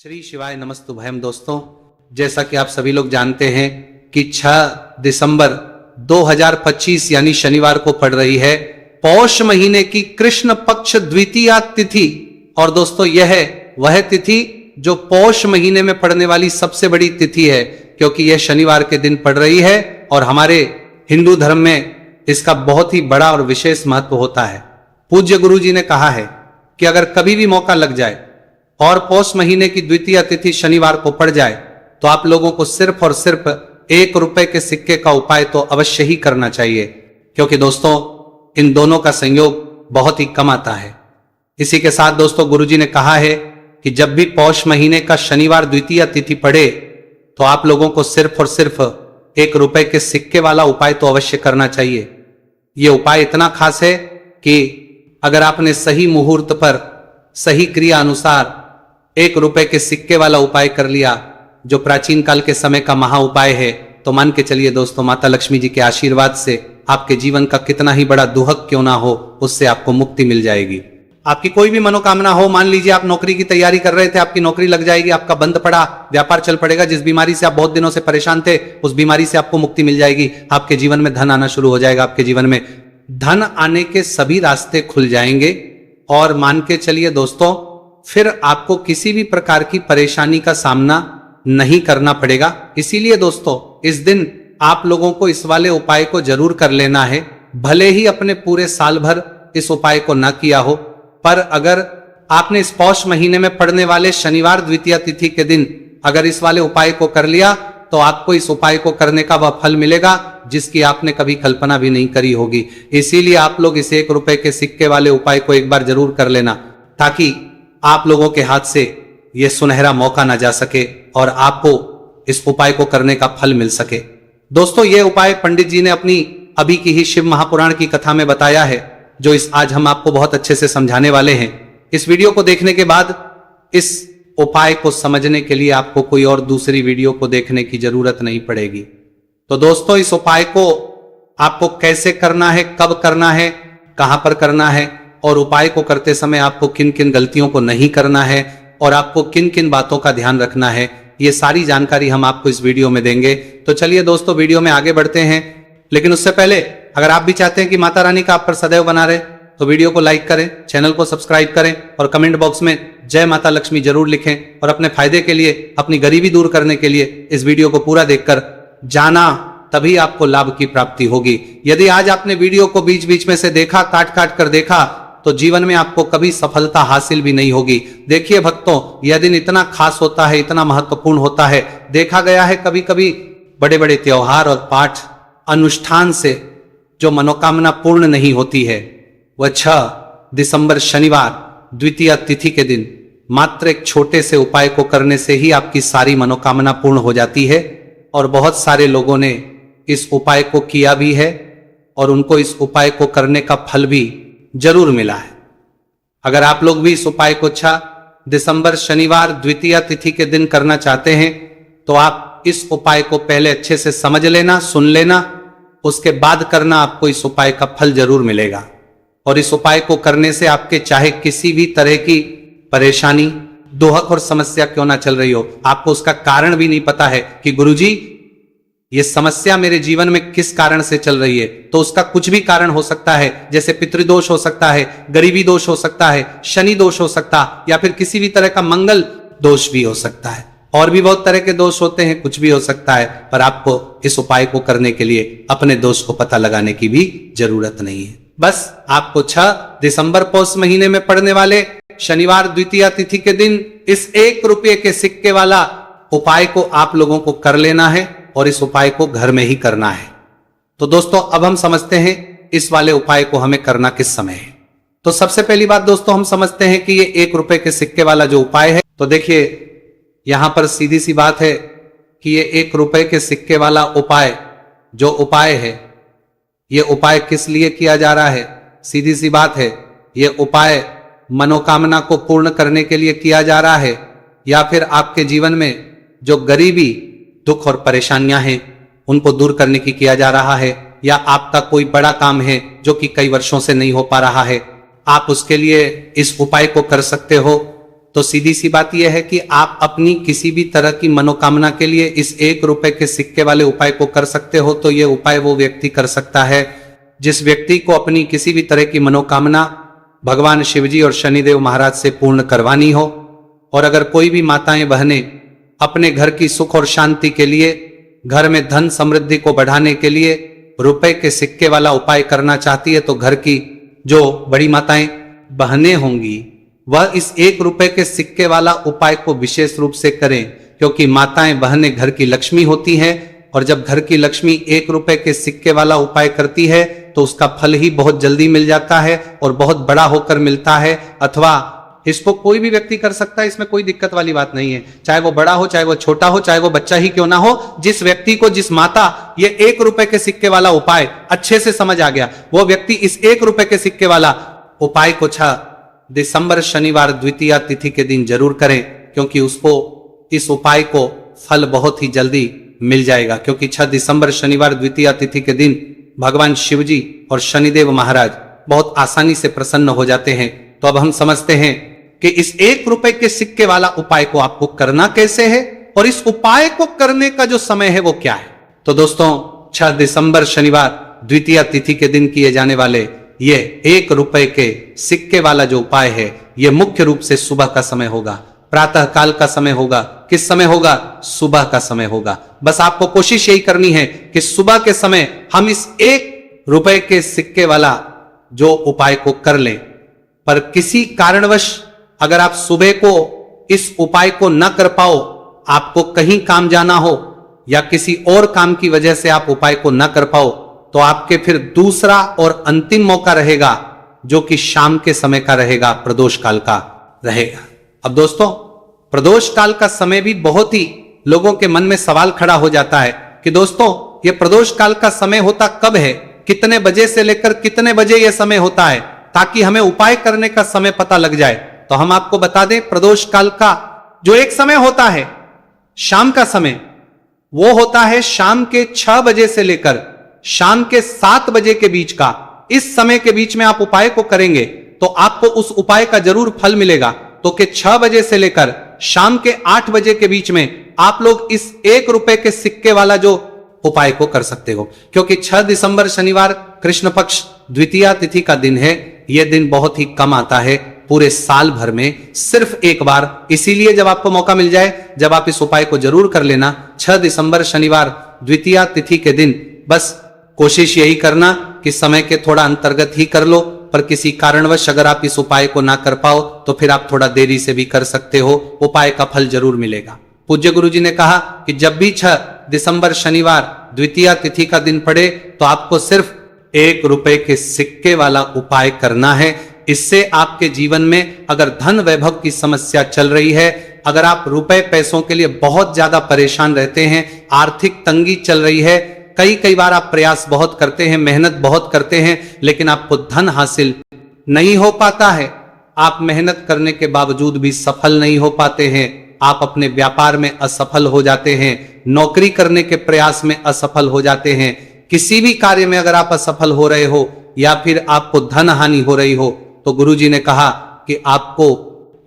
श्री शिवाय नमस्तुभयम। दोस्तों, जैसा कि आप सभी लोग जानते हैं कि 6 दिसंबर 2025 यानी शनिवार को पड़ रही है पौष महीने की कृष्ण पक्ष द्वितीया तिथि। और दोस्तों, यह है वह तिथि जो पौष महीने में पड़ने वाली सबसे बड़ी तिथि है, क्योंकि यह शनिवार के दिन पड़ रही है और हमारे हिंदू धर्म में इसका बहुत ही बड़ा और विशेष महत्व होता है। पूज्य गुरु जी ने कहा है कि अगर कभी भी मौका लग जाए और पौष महीने की द्वितीय तिथि शनिवार को पड़ जाए तो आप लोगों को सिर्फ और सिर्फ 1 रुपए के सिक्के का उपाय तो अवश्य ही करना चाहिए, क्योंकि दोस्तों इन दोनों का संयोग बहुत ही कम आता है। इसी के साथ दोस्तों, गुरुजी ने कहा है कि जब भी पौष महीने का शनिवार द्वितीय तिथि पड़े तो आप लोगों को सिर्फ और सिर्फ 1 रुपए के सिक्के वाला उपाय तो अवश्य करना चाहिए। यह उपाय इतना खास है कि अगर आपने सही मुहूर्त पर सही क्रिया अनुसार 1 रुपए के सिक्के वाला उपाय कर लिया, जो प्राचीन काल के समय का महा उपाय है, तो मान के चलिए दोस्तों, माता लक्ष्मी जी के आशीर्वाद से आपके जीवन का कितना ही बड़ा दुहक क्यों ना हो, उससे आपको मुक्ति मिल जाएगी। आपकी कोई भी मनोकामना हो, मान लीजिए आप नौकरी की तैयारी कर रहे थे, आपकी नौकरी लग जाएगी, आपका बंद पड़ा व्यापार चल पड़ेगा, जिस बीमारी से आप बहुत दिनों से परेशान थे उस बीमारी से आपको मुक्ति मिल जाएगी, आपके जीवन में धन आना शुरू हो जाएगा, आपके जीवन में धन आने के सभी रास्ते खुल जाएंगे। और मान के चलिए दोस्तों, फिर आपको किसी भी प्रकार की परेशानी का सामना नहीं करना पड़ेगा। इसीलिए दोस्तों, इस दिन आप लोगों को इस वाले उपाय को जरूर कर लेना है। भले ही अपने पूरे साल भर इस उपाय को ना किया हो, पर अगर आपने इस पौष महीने में पड़ने वाले शनिवार द्वितीय तिथि के दिन अगर इस वाले उपाय को कर लिया तो आपको इस उपाय को करने का वह फल मिलेगा जिसकी आपने कभी कल्पना भी नहीं करी होगी। इसीलिए आप लोग इस 1 रुपए के सिक्के वाले उपाय को एक बार जरूर कर लेना, ताकि आप लोगों के हाथ से यह सुनहरा मौका ना जा सके और आपको इस उपाय को करने का फल मिल सके। दोस्तों, यह उपाय पंडित जी ने अपनी अभी की ही शिव महापुराण की कथा में बताया है, जो आज हम आपको बहुत अच्छे से समझाने वाले हैं। इस वीडियो को देखने के बाद इस उपाय को समझने के लिए आपको कोई और दूसरी वीडियो को देखने की जरूरत नहीं पड़ेगी। तो दोस्तों, इस उपाय को आपको कैसे करना है, कब करना है, कहां पर करना है और उपाय को करते समय आपको किन किन गलतियों को नहीं करना है और आपको किन किन बातों का ध्यान रखना है, ये सारी जानकारी हम आपको इस वीडियो में देंगे। तो चलिए दोस्तों, वीडियो में आगे बढ़ते हैं। लेकिन उससे पहले अगर आप भी चाहते हैं कि माता रानी का आप पर सदैव बना रहे, तो वीडियो को लाइक करें, चैनल को सब्सक्राइब करें और कमेंट बॉक्स में जय माता लक्ष्मी जरूर लिखें। और अपने फायदे के लिए, अपनी गरीबी दूर करने के लिए इस वीडियो को पूरा देखकर जाना, तभी आपको लाभ की प्राप्ति होगी। यदि आज आपने वीडियो को बीच बीच में से देखा, काट काट कर देखा, तो जीवन में आपको कभी सफलता हासिल भी नहीं होगी। देखिए भक्तों, यह दिन इतना खास होता है, इतना महत्वपूर्ण होता है। देखा गया है कभी कभी बड़े बड़े त्योहार और पाठ अनुष्ठान से जो मनोकामना पूर्ण नहीं होती है, वह 6 दिसंबर शनिवार द्वितीय तिथि के दिन मात्र एक छोटे से उपाय को करने से ही आपकी सारी मनोकामना पूर्ण हो जाती है। और बहुत सारे लोगों ने इस उपाय को किया भी है और उनको इस उपाय को करने का फल भी जरूर मिला है। अगर आप लोग भी इस उपाय को 6 दिसंबर शनिवार द्वितीय तिथि के दिन करना चाहते हैं तो आप इस उपाय को पहले अच्छे से समझ लेना, सुन लेना, उसके बाद करना, आपको इस उपाय का फल जरूर मिलेगा। और इस उपाय को करने से आपके चाहे किसी भी तरह की परेशानी, दुहक और समस्या क्यों ना चल रही हो, आपको उसका कारण भी नहीं पता है कि गुरुजी ये समस्या मेरे जीवन में किस कारण से चल रही है, तो उसका कुछ भी कारण हो सकता है। जैसे पितृदोष हो सकता है, गरीबी दोष हो सकता है, शनि दोष हो सकता है, या फिर किसी भी तरह का मंगल दोष भी हो सकता है, और भी बहुत तरह के दोष होते हैं, कुछ भी हो सकता है। पर आपको इस उपाय को करने के लिए अपने दोष को पता लगाने की भी जरूरत नहीं है। बस आपको 6 दिसंबर पौष महीने में पड़ने वाले शनिवार द्वितीय तिथि के दिन इस 1 रुपये के सिक्के वाला उपाय को आप लोगों को कर लेना है और इस उपाय को घर में ही करना है। तो दोस्तों, अब हम समझते हैं इस वाले उपाय को हमें करना किस समय है। तो सबसे पहली बात दोस्तों, हम समझते हैं कि ये 1 रुपये के सिक्के वाला जो उपाय है, तो देखिए यहां पर सीधी सी बात है कि ये 1 रुपये के सिक्के वाला उपाय जो उपाय है, ये उपाय किस लिए किया जा रहा है? सीधी सी बात है, ये उपाय मनोकामना को पूर्ण करने के लिए किया जा रहा है, या फिर आपके जीवन में जो गरीबी, दुख और परेशानियां हैं उनको दूर करने की किया जा रहा है, या आपका कोई बड़ा काम है जो कि कई वर्षों से नहीं हो पा रहा है, आप उसके लिए इस उपाय को कर सकते हो। तो सीधी सी बात यह है कि आप अपनी किसी भी तरह की मनोकामना के लिए इस 1 रुपए के सिक्के वाले उपाय को कर सकते हो। तो यह उपाय वो व्यक्ति कर सकता है जिस व्यक्ति को अपनी किसी भी तरह की मनोकामना भगवान शिवजी और शनिदेव महाराज से पूर्ण करवानी हो। और अगर कोई भी माताएं बहनें अपने घर की सुख और शांति के लिए, घर में धन समृद्धि को बढ़ाने के लिए रुपए के सिक्के वाला उपाय करना चाहती है, तो घर की जो बड़ी माताएं बहनें होंगी वह इस 1 रुपए के सिक्के वाला उपाय को विशेष रूप से करें, क्योंकि माताएं बहनें घर की लक्ष्मी होती हैं। और जब घर की लक्ष्मी 1 रुपए के सिक्के वाला उपाय करती है तो उसका फल ही बहुत जल्दी मिल जाता है और बहुत बड़ा होकर मिलता है। अथवा इसको कोई भी व्यक्ति कर सकता है, इसमें कोई दिक्कत वाली बात नहीं है, चाहे वो बड़ा हो, चाहे वो छोटा हो, चाहे वो बच्चा ही क्यों ना हो। जिस व्यक्ति को, जिस माता ये 1 रुपए के सिक्के वाला उपाय अच्छे से समझ आ गया, वो व्यक्ति इस 1 रुपए के सिक्के वाला उपाय को 6 दिसंबर शनिवार द्वितीया तिथि के दिन जरूर करें, क्योंकि उसको इस उपाय को फल बहुत ही जल्दी मिल जाएगा। क्योंकि 6 दिसंबर शनिवार द्वितीया तिथि के दिन भगवान शिवजी और शनिदेव महाराज बहुत आसानी से प्रसन्न हो जाते हैं। तो अब हम समझते हैं कि इस 1 रुपए के सिक्के वाला उपाय को आपको करना कैसे है और इस उपाय को करने का जो समय है वो क्या है। तो दोस्तों, 6 दिसंबर शनिवार द्वितीया तिथि के दिन किए जाने वाले ये 1 रुपए के सिक्के वाला जो उपाय है, ये मुख्य रूप से सुबह का समय होगा, प्रातः काल का समय होगा। किस समय होगा? सुबह का समय होगा। बस आपको कोशिश यही करनी है कि सुबह के समय हम इस 1 रुपए के सिक्के वाला जो उपाय को कर लें। पर किसी कारणवश अगर आप सुबह को इस उपाय को न कर पाओ, आपको कहीं काम जाना हो या किसी और काम की वजह से आप उपाय को न कर पाओ, तो आपके फिर दूसरा और अंतिम मौका रहेगा, जो कि शाम के समय का रहेगा, प्रदोष काल का रहेगा। अब दोस्तों, प्रदोष काल का समय भी बहुत ही लोगों के मन में सवाल खड़ा हो जाता है कि दोस्तों, ये प्रदोष काल का समय होता कब है, कितने बजे से लेकर कितने बजे यह समय होता है, ताकि हमें उपाय करने का समय पता लग जाए। तो हम आपको बता दें, प्रदोष काल का जो एक समय होता है शाम का समय, वो होता है शाम के 6 बजे से लेकर शाम के 7 बजे के बीच का। इस समय के बीच में आप उपाय को करेंगे तो आपको उस उपाय का जरूर फल मिलेगा। तो कि 6 बजे से लेकर शाम के 8 बजे के बीच में आप लोग इस 1 रुपए के सिक्के वाला जो उपाय को कर सकते हो, क्योंकि 6 दिसंबर शनिवार कृष्ण पक्ष द्वितीया तिथि का दिन है। यह दिन बहुत ही कम आता है, पूरे साल भर में सिर्फ एक बार। इसीलिए जब आपको मौका मिल जाए, जब आप इस उपाय को जरूर कर लेना। 6 दिसंबर शनिवार द्वितीया तिथि के दिन बस कोशिश यही करना कि समय के थोड़ा अंतर्गत ही कर लो। पर किसी कारणवश अगर आप इस उपाय को ना कर पाओ तो फिर आप थोड़ा देरी से भी कर सकते हो, उपाय का फल जरूर मिलेगा। पूज्य गुरु जी ने कहा कि जब भी 6 दिसंबर शनिवार द्वितीया तिथि का दिन पड़े तो आपको सिर्फ 1 रुपए के सिक्के वाला उपाय करना है। इससे आपके जीवन में अगर धन वैभव की समस्या चल रही है, अगर आप रुपए पैसों के लिए बहुत ज्यादा परेशान रहते हैं, आर्थिक तंगी चल रही है, कई बार आप प्रयास बहुत करते हैं, मेहनत बहुत करते हैं, लेकिन आपको धन हासिल नहीं हो पाता है, आप मेहनत करने के बावजूद भी सफल नहीं हो पाते हैं, आप अपने व्यापार में असफल हो जाते हैं, नौकरी करने के प्रयास में असफल हो जाते हैं, किसी भी कार्य में अगर आप असफल हो रहे हो या फिर आपको धन हानि हो रही हो, तो गुरुजी ने कहा कि आपको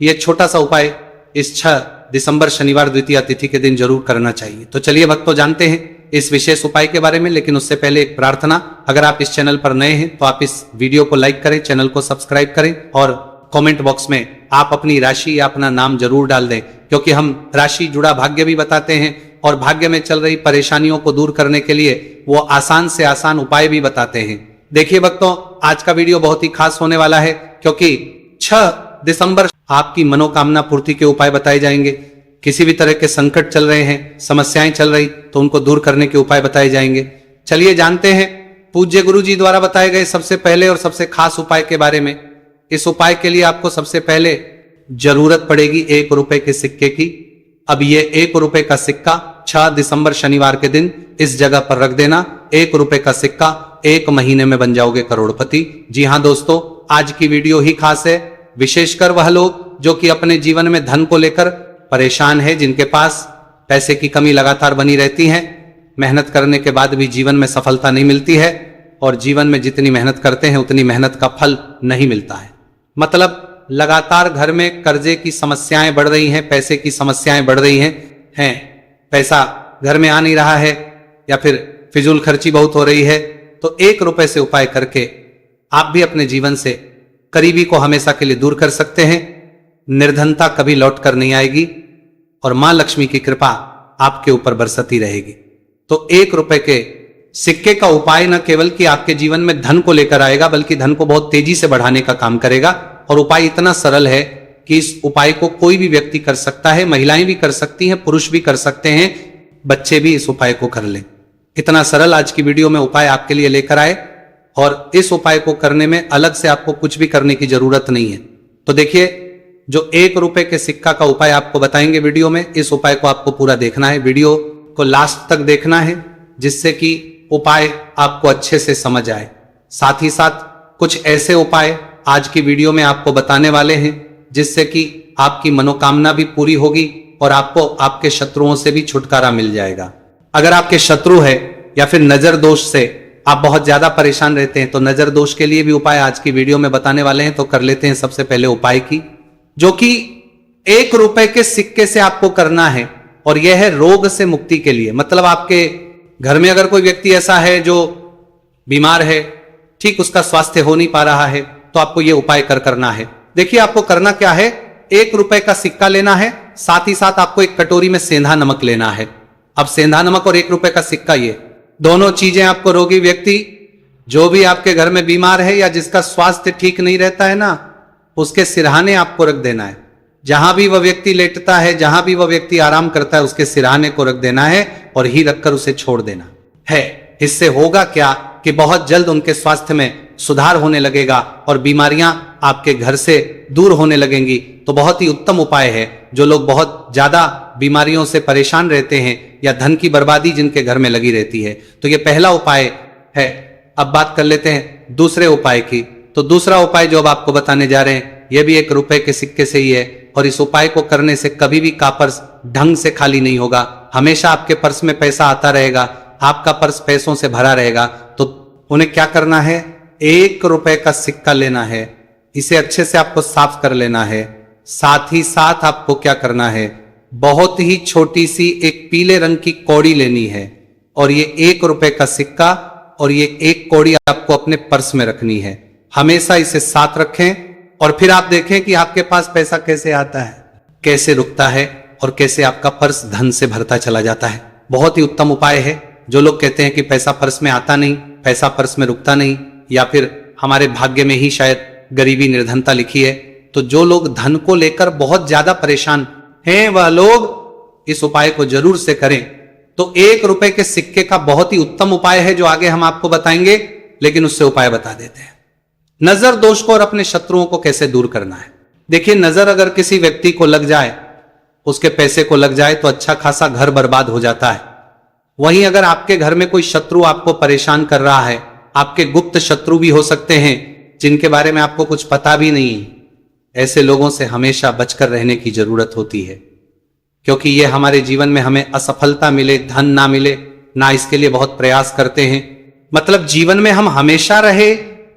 यह छोटा सा उपाय इस 6 दिसंबर शनिवार द्वितीया तिथि के दिन जरूर करना चाहिए। तो चलिए भक्तों, जानते हैं इस विशेष उपाय के बारे में। लेकिन उससे पहले एक प्रार्थना, अगर आप इस चैनल पर नए हैं तो आप इस वीडियो को लाइक करें, चैनल को सब्सक्राइब करें और कमेंट बॉक्स में आप अपनी राशि या अपना नाम जरूर डाल दें, क्योंकि हम राशि जुड़ा भाग्य भी बताते हैं और भाग्य में चल रही परेशानियों को दूर करने के लिए वो आसान से आसान उपाय भी बताते हैं। देखिए भक्तों, आज का वीडियो बहुत ही खास होने वाला है, क्योंकि 6 दिसंबर आपकी मनोकामना पूर्ति के उपाय बताए जाएंगे। किसी भी तरह के संकट चल रहे हैं, समस्याएं चल रही, तो उनको दूर करने के उपाय बताए जाएंगे। चलिए जानते हैं पूज्य गुरु जी द्वारा बताए गए सबसे पहले और सबसे खास उपाय के बारे में। इस उपाय के लिए आपको सबसे पहले जरूरत पड़ेगी 1 रुपए के सिक्के की। अब ये 1 रुपए का सिक्का 6 दिसंबर शनिवार के दिन इस जगह पर रख देना। 1 रुपए का सिक्का 1 महीने में बन जाओगे करोड़पति। जी हाँ दोस्तों, आज की वीडियो ही खास है, विशेषकर वह लोग जो कि अपने जीवन में धन को लेकर परेशान है, जिनके पास पैसे की कमी लगातार बनी रहती है, मेहनत करने के बाद भी जीवन में सफलता नहीं मिलती है और जीवन में जितनी मेहनत करते हैं उतनी मेहनत का फल नहीं मिलता है। मतलब लगातार घर में कर्जे की समस्याएं बढ़ रही हैं, पैसे की समस्याएं बढ़ रही हैं, पैसा घर में आ नहीं रहा है या फिर फिजूल खर्ची बहुत हो रही है, तो 1 रुपए से उपाय करके आप भी अपने जीवन से करीबी को हमेशा के लिए दूर कर सकते हैं। निर्धनता कभी लौट कर नहीं आएगी और मां लक्ष्मी की कृपा आपके ऊपर बरसती रहेगी। तो 1 रुपए के सिक्के का उपाय न केवल कि आपके जीवन में धन को लेकर आएगा, बल्कि धन को बहुत तेजी से बढ़ाने का काम करेगा। और उपाय इतना सरल है कि इस उपाय को कोई भी व्यक्ति कर सकता है, महिलाएं भी कर सकती हैं, पुरुष भी कर सकते हैं, बच्चे भी इस उपाय को कर लें। इतना सरल आज की वीडियो में उपाय आपके लिए लेकर आए और इस उपाय को करने में अलग से आपको कुछ भी करने की जरूरत नहीं है। तो देखिए, जो 1 रुपए के सिक्का का उपाय आपको बताएंगे वीडियो में, इस उपाय को आपको पूरा देखना है, वीडियो को लास्ट तक देखना है, जिससे कि उपाय आपको अच्छे से समझ आए। साथ ही साथ कुछ ऐसे उपाय आज की वीडियो में आपको बताने वाले हैं जिससे कि आपकी मनोकामना भी पूरी होगी और आपको आपके शत्रुओं से भी छुटकारा मिल जाएगा। अगर आपके शत्रु है या फिर नजर दोष से आप बहुत ज्यादा परेशान रहते हैं, तो नजर दोष के लिए भी उपाय आज की वीडियो में बताने वाले हैं। तो कर लेते हैं सबसे पहले उपाय की, जो कि 1 रुपए के सिक्के से आपको करना है और यह है रोग से मुक्ति के लिए। मतलब आपके घर में अगर कोई व्यक्ति ऐसा है जो बीमार है, ठीक उसका स्वास्थ्य हो नहीं पा रहा है, तो आपको यह उपाय करना है। देखिए, आपको करना क्या है, 1 रुपए का सिक्का लेना है, साथ ही साथ आपको एक कटोरी में सेंधा नमक लेना है। अब सेंधा नमक और 1 रुपए का सिक्का, ये दोनों चीजें आपको रोगी व्यक्ति जो भी आपके घर में बीमार है या जिसका स्वास्थ्य ठीक नहीं रहता है ना, उसके सिरहाने आपको रख देना है। जहां भी वह व्यक्ति लेटता है, जहां भी वह व्यक्ति आराम करता है, उसके सिरहाने को रख देना है और ही रखकर उसे छोड़ देना है। इससे होगा क्या कि बहुत जल्द उनके स्वास्थ्य में सुधार होने लगेगा और बीमारियां आपके घर से दूर होने लगेंगी। तो बहुत ही उत्तम उपाय है। जो लोग बहुत ज्यादा बीमारियों से परेशान रहते हैं या धन की बर्बादी जिनके घर में लगी रहती है, तो यह पहला उपाय है। अब बात कर लेते हैं दूसरे उपाय की। तो दूसरा उपाय जो अब आपको बताने जा रहे हैं, यह भी 1 रुपए के सिक्के से ही है और इस उपाय को करने से कभी भी का पर्स ढंग से खाली नहीं होगा। हमेशा आपके पर्स में पैसा आता रहेगा, आपका पर्स पैसों से भरा रहेगा। तो उन्हें क्या करना है, 1 रुपए का सिक्का लेना है, इसे अच्छे से आपको साफ कर लेना है। साथ ही साथ आपको क्या करना है, बहुत ही छोटी सी एक पीले रंग की कौड़ी लेनी है और ये 1 रुपए का सिक्का और ये 1 कौड़ी आपको अपने पर्स में रखनी है। हमेशा इसे साथ रखें और फिर आप देखें कि आपके पास पैसा कैसे आता है, कैसे रुकता है और कैसे आपका पर्स धन से भरता चला जाता है। बहुत ही उत्तम उपाय है। जो लोग कहते हैं कि पैसा पर्स में आता नहीं, पैसा पर्स में रुकता नहीं, या फिर हमारे भाग्य में ही शायद गरीबी निर्धनता लिखी है, तो जो लोग धन को लेकर बहुत ज्यादा परेशान हैं, वह लोग इस उपाय को जरूर से करें। तो 1 रुपए के सिक्के का बहुत ही उत्तम उपाय है जो आगे हम आपको बताएंगे, लेकिन उससे उपाय बता देते हैं। नजर दोष को और अपने शत्रुओं को कैसे दूर करना है। देखिए, नजर अगर किसी व्यक्ति को लग जाए, उसके पैसे को लग जाए, तो अच्छा खासा घर बर्बाद हो जाता है। वहीं अगर आपके घर में कोई शत्रु आपको परेशान कर रहा है, आपके गुप्त शत्रु भी हो सकते हैं जिनके बारे में आपको कुछ पता भी नहीं है, ऐसे लोगों से हमेशा बचकर रहने की जरूरत होती है, क्योंकि ये हमारे जीवन में हमें असफलता मिले, धन ना मिले ना, इसके लिए बहुत प्रयास करते हैं। मतलब जीवन में हम हमेशा रहे,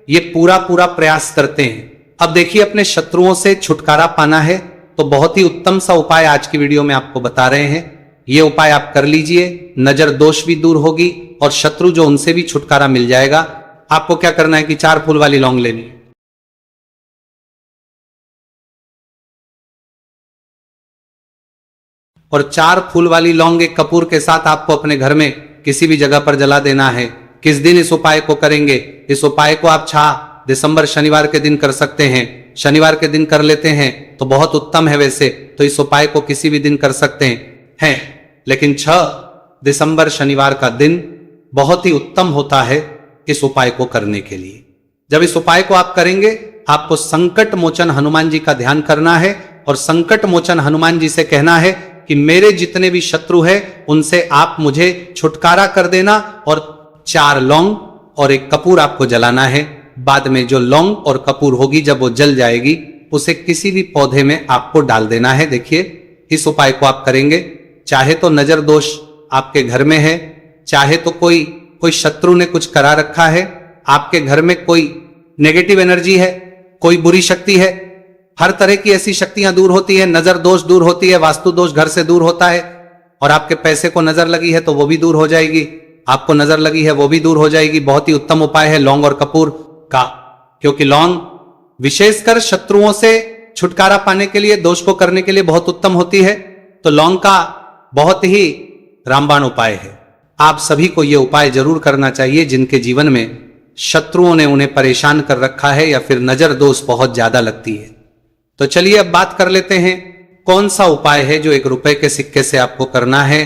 ये पूरा प्रयास करते हैं। अब देखिए, अपने शत्रुओं से छुटकारा पाना है तो बहुत ही उत्तम सा उपाय आज की वीडियो में आपको बता रहे हैं। ये उपाय आप कर लीजिए, नजर दोष भी दूर होगी और शत्रु जो उनसे भी छुटकारा मिल जाएगा। आपको क्या करना है कि 4 फूल वाली लौंग लेनी है और 4 फूल वाली लौंग एक कपूर के साथ आपको अपने घर में किसी भी जगह पर जला देना है। किस दिन इस उपाय को करेंगे, इस उपाय को आप 6 दिसंबर शनिवार के दिन कर सकते हैं। शनिवार के दिन कर लेते हैं तो बहुत उत्तम है। वैसे तो इस उपाय को किसी भी दिन कर सकते हैं, लेकिन 6 दिसंबर शनिवार का दिन बहुत ही उत्तम होता है इस उपाय को करने के लिए। जब इस उपाय को आप करेंगे, आपको संकट मोचन हनुमान जी का ध्यान करना है और संकट मोचन हनुमान जी से कहना है कि मेरे जितने भी शत्रु हैं उनसे आप मुझे छुटकारा कर देना, और 4 लौंग और एक कपूर आपको जलाना है। बाद में जो लौंग और कपूर होगी, जब वो जल जाएगी, उसे किसी भी पौधे में आपको डाल देना है। देखिए, इस उपाय को आप करेंगे, चाहे तो नजर दोष आपके घर में है, चाहे तो कोई शत्रु ने कुछ करा रखा है, आपके घर में कोई नेगेटिव एनर्जी है, कोई बुरी शक्ति है, हर तरह की ऐसी शक्तियां दूर होती है, नजर दोष दूर होती है, वास्तु दोष घर से दूर होता है। और आपके पैसे को नजर लगी है तो वो भी दूर हो जाएगी, आपको नजर लगी है वो भी दूर हो जाएगी। बहुत ही उत्तम उपाय है लौंग और कपूर का, क्योंकि लौंग विशेषकर शत्रुओं से छुटकारा पाने के लिए, दोष को करने के लिए बहुत उत्तम होती है। तो लौंग का बहुत ही रामबाण उपाय है। आप सभी को यह उपाय जरूर करना चाहिए जिनके जीवन में शत्रुओं ने उन्हें परेशान कर रखा है या फिर नजर दोष बहुत ज्यादा लगती है। तो चलिए अब बात कर लेते हैं कौन सा उपाय है जो 1 रुपए के सिक्के से आपको करना है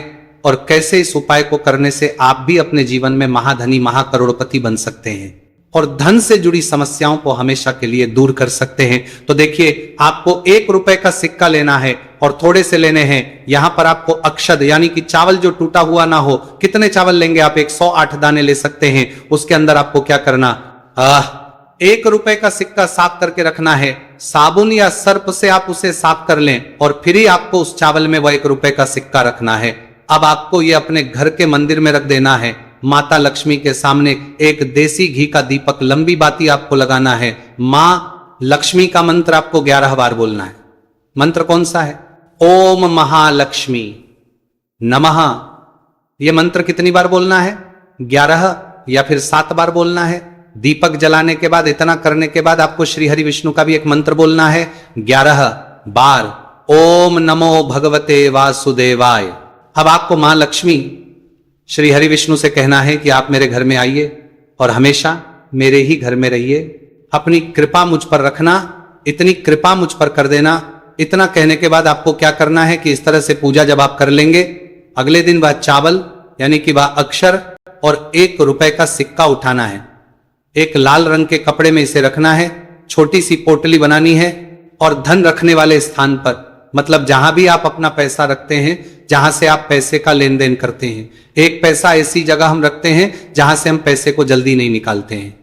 और कैसे इस उपाय को करने से आप भी अपने जीवन में महाधनी महाकरोड़पति बन सकते हैं और धन से जुड़ी समस्याओं को हमेशा के लिए दूर कर सकते हैं। तो देखिए, आपको 1 रुपए का सिक्का लेना है और थोड़े से लेने हैं। यहां पर आपको अक्षद यानी कि चावल जो टूटा हुआ ना हो, कितने चावल लेंगे आप? 108 दाने ले सकते हैं। उसके अंदर आपको क्या करना, 1 रुपए का सिक्का साफ करके रखना है। साबुन या सर्प से आप उसे साफ कर लें और फिर ही आपको उस चावल में वह 1 रुपए का सिक्का रखना है। अब आपको यह अपने घर के मंदिर में रख देना है। माता लक्ष्मी के सामने एक देसी घी का दीपक लंबी बाती आपको लगाना है। मां लक्ष्मी का मंत्र आपको 11 बार बोलना है। मंत्र कौन सा है? ओम महालक्ष्मी नमः। यह मंत्र कितनी बार बोलना है? 11 या फिर 7 बार बोलना है। दीपक जलाने के बाद, इतना करने के बाद आपको श्री हरि विष्णु का भी एक मंत्र बोलना है 11 बार। ओम नमो भगवते वासुदेवाय। अब आपको मां लक्ष्मी श्री हरि विष्णु से कहना है कि आप मेरे घर में आइए और हमेशा मेरे ही घर में रहिए। अपनी कृपा मुझ पर रखना, इतनी कृपा मुझ पर कर देना। इतना कहने के बाद आपको क्या करना है कि इस तरह से पूजा जब आप कर लेंगे, अगले दिन वह चावल यानी कि वह अक्षर और 1 रुपए का सिक्का उठाना है। एक लाल रंग के कपड़े में इसे रखना है। छोटी सी पोटली बनानी है और धन रखने वाले स्थान पर, मतलब जहां भी आप अपना पैसा रखते हैं, जहां से आप पैसे का लेन देन करते हैं, 1 पैसा ऐसी जगह हम रखते हैं जहां से हम पैसे को जल्दी नहीं निकालते हैं।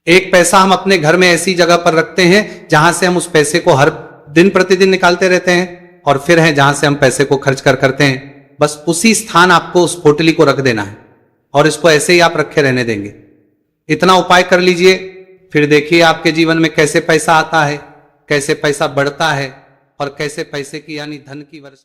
1 पैसा हम अपने घर में ऐसी जगह पर रखते हैं जहां से हम उस पैसे को हर दिन प्रतिदिन निकालते रहते हैं, और फिर है जहां से हम पैसे को खर्च कर करते हैं। बस उसी स्थान आपको उस पोटली को रख देना है और इसको ऐसे ही आप रखे रहने देंगे। इतना उपाय कर लीजिए, फिर देखिए आपके जीवन में कैसे पैसा आता है, कैसे पैसा बढ़ता है और कैसे पैसे की यानी धन की वर्षा।